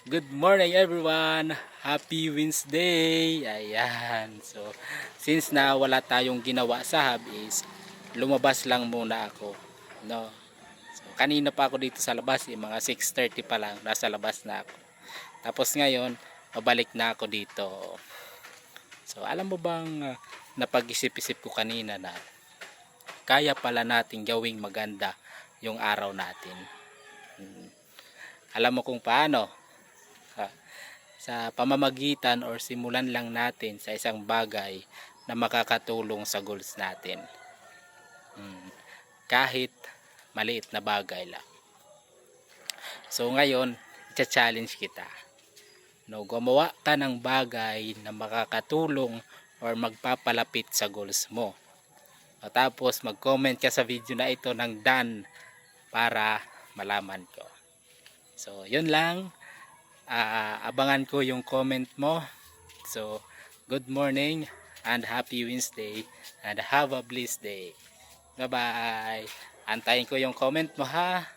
Good morning everyone! Happy Wednesday! Ayan. So, since na wala tayong ginawa sa hub is lumabas lang muna ako. No? So, kanina pa ako dito sa labas. Mga 6:30 pa lang. Nasa labas na ako. Tapos ngayon, pabalik na ako dito. So, alam mo bang napag-isip-isip ko kanina na kaya pala natin gawing maganda yung araw natin. Alam mo kung paano? Sa pamamagitan or simulan lang natin sa isang bagay na makakatulong sa goals natin. Kahit maliit na bagay lang. So ngayon, i-challenge kita. No, gumawa ka ng bagay na makakatulong or magpapalapit sa goals mo. O tapos mag-comment ka sa video na ito ng done para malaman ko. So, yun lang. Abangan ko yung comment mo. So, good morning and happy Wednesday and have a blessed day. Bye bye. Antayin ko yung comment mo ha.